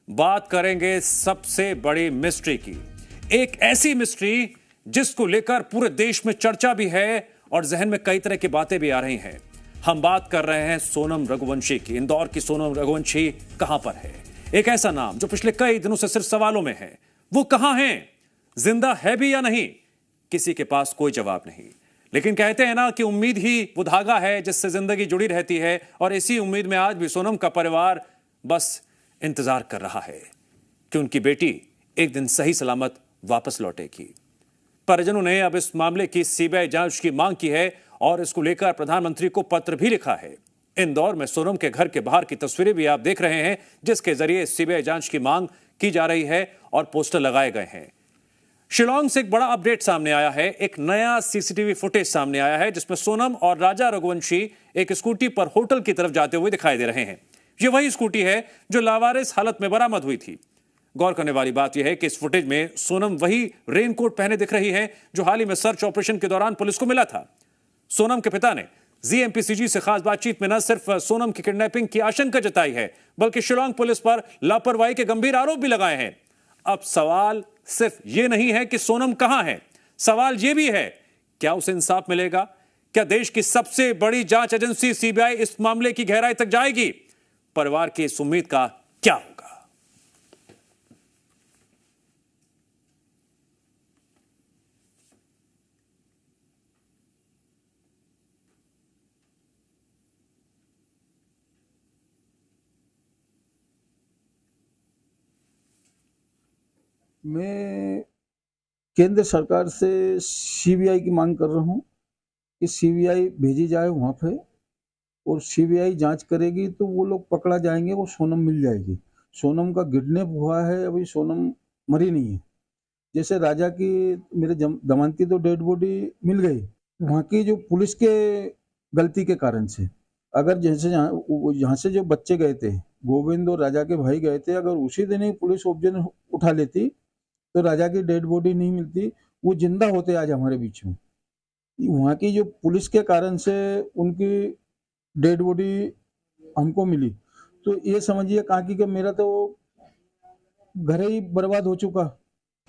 बात करेंगे सबसे बड़ी मिस्ट्री की। एक ऐसी मिस्ट्री जिसको लेकर पूरे देश में चर्चा भी है और जहन में कई तरह की बातें भी आ रही हैं। हम बात कर रहे हैं सोनम रघुवंशी की। इंदौर की सोनम रघुवंशी कहां पर है? एक ऐसा नाम जो पिछले कई दिनों से सिर्फ सवालों में है। वो कहां है? जिंदा है भी या नहीं? किसी के पास कोई जवाब नहीं। लेकिन कहते हैं ना कि उम्मीद ही वो धागा है जिससे जिंदगी जुड़ी रहती है, और इसी उम्मीद में आज भी सोनम का परिवार बस इंतजार कर रहा है कि उनकी बेटी एक दिन सही सलामत वापस लौटेगी। परिजनों ने अब इस मामले की सीबीआई जांच की मांग की है और इसको लेकर प्रधानमंत्री को पत्र भी लिखा है। इंदौर में सोनम के घर के बाहर की तस्वीरें भी आप देख रहे हैं, जिसके जरिए सीबीआई जांच की मांग की जा रही है और पोस्टर लगाए गए हैं। शिलांग से एक बड़ा अपडेट सामने आया है। एक नया सीसीटीवी फुटेज सामने आया है जिसमें सोनम और राजा रघुवंशी एक स्कूटी पर होटल की तरफ जाते हुए दिखाई दे रहे हैं। यह वही स्कूटी है जो लावारिस हालत में बरामद हुई थी। गौर करने वाली बात यह है कि इस फुटेज में सोनम वही रेनकोट पहने दिख रही है जो हाल ही में सर्च ऑपरेशन के दौरान पुलिस को मिला था। सोनम के पिता ने जीएमपीसीजी से खास बातचीत में न सिर्फ सोनम की किडनैपिंग की आशंका जताई है, बल्कि शिलांग पुलिस पर लापरवाही के गंभीर आरोप भी लगाए हैं। अब सवाल सिर्फ यह नहीं है कि सोनम कहां है, सवाल यह भी है क्या उसे इंसाफ मिलेगा? क्या देश की सबसे बड़ी जांच एजेंसी सीबीआई इस मामले की गहराई तक जाएगी? परिवार की इस उम्मीद का क्या होगा? मैं केंद्र सरकार से सीबीआई की मांग कर रहा हूं कि सीबीआई भेजी जाए वहां पे, और सीबीआई जांच करेगी तो वो लोग पकड़ा जाएंगे, वो सोनम मिल जाएगी। सोनम का किडनैप हुआ है, अभी सोनम मरी नहीं है। जैसे राजा की मेरे दमन की तो डेड बॉडी मिल गई, वहाँ की जो पुलिस के गलती के कारण से। अगर जैसे यहाँ से जो बच्चे गए थे, गोविंद और राजा के भाई गए थे, अगर उसी दिन ही पुलिस ऑब्जेक्ट उठा लेती तो राजा की डेड बॉडी नहीं मिलती, वो जिंदा होते आज हमारे बीच में। वहाँ की जो पुलिस के कारण से उनकी डेड बॉडी हमको मिली, तो ये समझिए कहा कि मेरा तो घर ही बर्बाद हो चुका।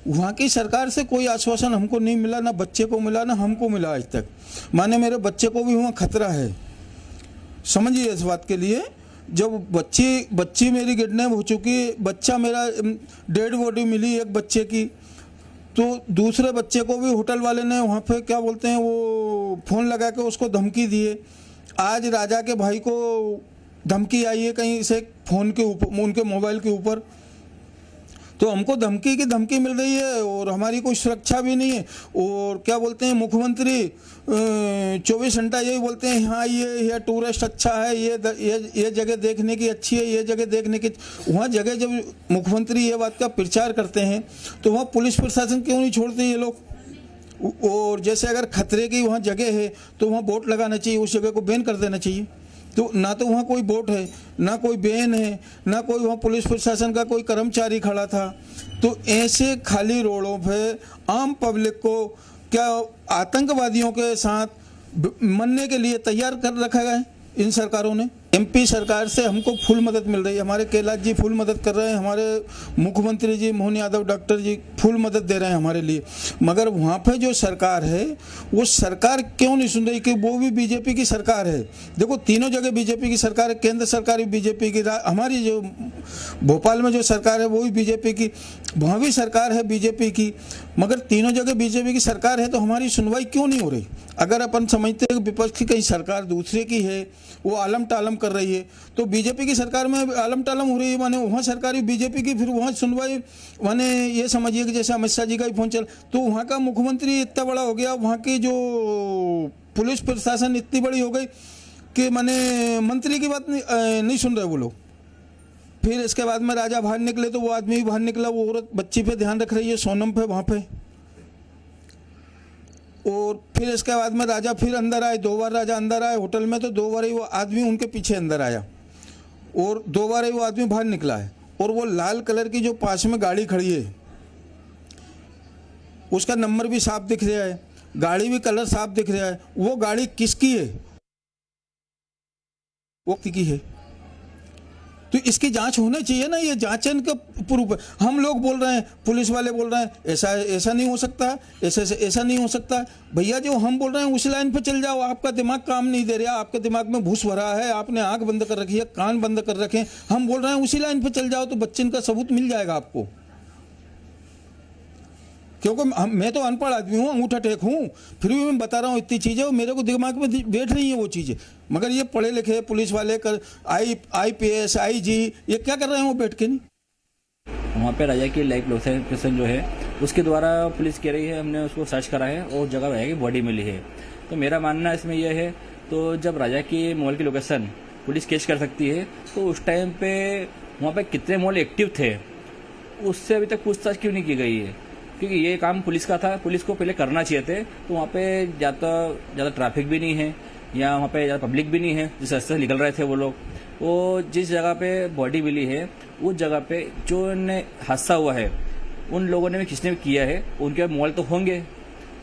वहाँ की सरकार से कोई आश्वासन हमको नहीं मिला, ना बच्चे को मिला ना हमको मिला आज तक। माने मेरे बच्चे को भी वहाँ खतरा है, समझिए इस बात के लिए। जब बच्ची मेरी किडनैप हो चुकी, बच्चा मेरा डेड बॉडी मिली एक बच्चे की, तो दूसरे बच्चे को भी होटल वाले ने वहाँ पे क्या बोलते हैं वो फ़ोन लगा के उसको धमकी दिए। आज राजा के भाई को धमकी आई है कहीं से फ़ोन के ऊपर, उनके मोबाइल के ऊपर। तो हमको धमकी की धमकी मिल रही है और हमारी कोई सुरक्षा भी नहीं है। और क्या बोलते हैं मुख्यमंत्री 24 घंटा यही बोलते हैं, हाँ ये टूरिस्ट अच्छा है, ये जगह देखने की अच्छी है, ये जगह देखने की। वहाँ जगह जब मुख्यमंत्री ये बात का प्रचार करते हैं तो वहाँ पुलिस प्रशासन क्यों नहीं छोड़ते ये लोग? और जैसे अगर खतरे की वहाँ जगह है तो वहाँ बोर्ड लगाना चाहिए, उस जगह को बैन कर देना चाहिए। तो ना तो वहाँ कोई बोट है, ना कोई बैन है, ना कोई वहाँ पुलिस प्रशासन का कोई कर्मचारी खड़ा था। तो ऐसे खाली रोडों पे आम पब्लिक को क्या आतंकवादियों के साथ मरने के लिए तैयार कर रखा गया है इन सरकारों ने। एमपी सरकार से हमको फुल मदद मिल रही है, हमारे कैलाश जी फुल मदद कर रहे हैं, हमारे मुख्यमंत्री जी मोहन यादव डॉक्टर जी फुल मदद दे रहे हैं हमारे लिए। मगर वहाँ पे जो सरकार है वो सरकार क्यों नहीं सुन रही कि वो भी बीजेपी की सरकार है। देखो तीनों जगह बीजेपी की सरकार है, केंद्र सरकार भी बीजेपी की, हमारी जो भोपाल में जो सरकार है वो भी बीजेपी की, वहाँ भी सरकार है बीजेपी की। मगर तीनों जगह बीजेपी की सरकार है तो हमारी सुनवाई क्यों नहीं हो रही? अगर अपन समझते हैं कि विपक्ष की कहीं सरकार दूसरे की है, वो आलम टालम कर रही है, तो बीजेपी की सरकार में आलम टालम हो रही है, माने वहाँ सरकार ही बीजेपी की, फिर वहाँ सुनवाई माने ये समझिए कि जैसे अमित शाह जी का ही फोन चल, तो वहाँ का मुख्यमंत्री इतना बड़ा हो गया, वहाँ की जो पुलिस प्रशासन इतनी बड़ी हो गई कि माने मंत्री की बात नहीं सुन रहे वो लोग। फिर इसके बाद में राजा बाहर निकले तो वो आदमी भी बाहर निकला, वो औरत बच्ची पे ध्यान रख रही है, सोनम पे वहाँ पे। और फिर इसके बाद में राजा फिर अंदर आए, 2 बार राजा अंदर आए होटल में, तो 2 बार ही वो आदमी उनके पीछे अंदर आया और 2 बार ही वो आदमी बाहर निकला है। और वो लाल कलर की जो पास में गाड़ी खड़ी है उसका नंबर भी साफ दिख रहा है, गाड़ी भी कलर साफ दिख रहा है। वो गाड़ी किसकी है? वो की है। तो इसकी जांच होनी चाहिए ना, ये जांचन का प्रूफ है। हम लोग बोल रहे हैं, पुलिस वाले बोल रहे हैं ऐसा नहीं हो सकता, ऐसा नहीं हो सकता। भैया जो हम बोल रहे हैं उसी लाइन पे चल जाओ। आपका दिमाग काम नहीं दे रहा, आपके दिमाग में भूस भरा है, आपने आंख बंद कर रखी है, कान बंद कर रखे हैं। हम बोल रहे हैं उसी लाइन पे चल जाओ, तो बच्चन का सबूत मिल जाएगा आपको। क्योंकि मैं तो अनपढ़ आदमी हूँ, अंगूठा टेक हूँ, फिर भी मैं बता रहा हूँ इतनी चीज़ें, मेरे को दिमाग में बैठ रही है वो चीज़ें। मगर ये पढ़े लिखे पुलिस वाले कर IPS IG ये क्या कर रहे हैं वो बैठ के? नहीं, वहाँ पे राजा की लाइव लोकेशन जो है उसके द्वारा पुलिस कह रही है, हमने उसको सर्च करा है और जगह राजा की बॉडी मिली है। तो मेरा मानना इसमें यह है, तो जब राजा की मोबाइल की लोकेशन पुलिस कैच कर सकती है, तो उस टाइम पे वहाँ पे कितने मोबाइल एक्टिव थे उससे अभी तक पूछताछ क्यों नहीं की गई है? क्योंकि ये काम पुलिस का था, पुलिस को पहले करना चाहिए थे। तो वहाँ पे ज़्यादा ट्रैफिक भी नहीं है या वहाँ पे ज़्यादा पब्लिक भी नहीं है, जिस रास्ते से निकल रहे थे वो लोग। वो जिस जगह पे बॉडी मिली है उस जगह पे जो हादसा हुआ है उन लोगों ने भी किसने भी किया है, उनके मोबाइल तो होंगे,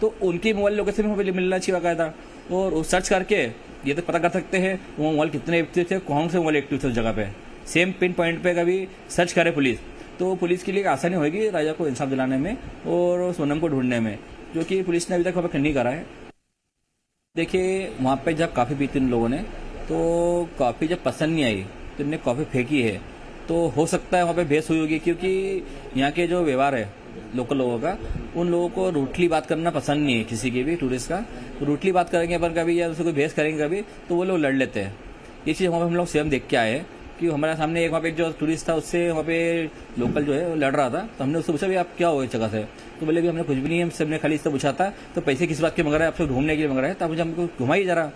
तो उनकी मोबाइल लोकेशन भी वहाँ पे मिलना चाहिए बाकायदा। और सर्च करके ये तो पता कर सकते हैं वो मोबाइल कितने एक्टिव थे, कौन से मोबाइल एक्टिव थे उस जगह पे। सेम पिन पॉइंट पे कभी सर्च करे पुलिस, तो पुलिस के लिए आसानी होगी राजा को इंसाफ दिलाने में और सोनम को ढूंढने में, जो कि पुलिस ने अभी तक वहाँ पे नहीं करा है। देखिए वहाँ पे जब कॉफ़ी पी थी उन लोगों ने, तो कॉफ़ी जब पसंद नहीं आई तो इन्हें कॉफ़ी फेंकी है। तो हो सकता है वहाँ पे बहस हुई होगी, क्योंकि यहाँ के जो व्यवहार है लोकल लोगों का, उन लोगों को रूटली बात करना पसंद नहीं है किसी की भी टूरिस्ट का। तो रूटली बात करेंगे अपन कभी या उससे कोई बहस करेंगे कभी, तो वो लोग लड़ लेते हैं। ये चीज़ वहाँ पे हम लोग स्वयं देख के आए हैं कि हमारे सामने एक वहाँ पे जो टूरिस्ट था उससे वहाँ पे लोकल जो है वो लड़ रहा था। तो हमने उससे पूछा भी आप क्या हो इस जगह से, तो बोले भी हमने कुछ भी नहीं है, हमने खाली इससे पूछा था तो पैसे किस बात के मंगा रहा है, आपसे घूमने के लिए मंगा रहा है, तो आप मुझे हमको घुमाइए जरा।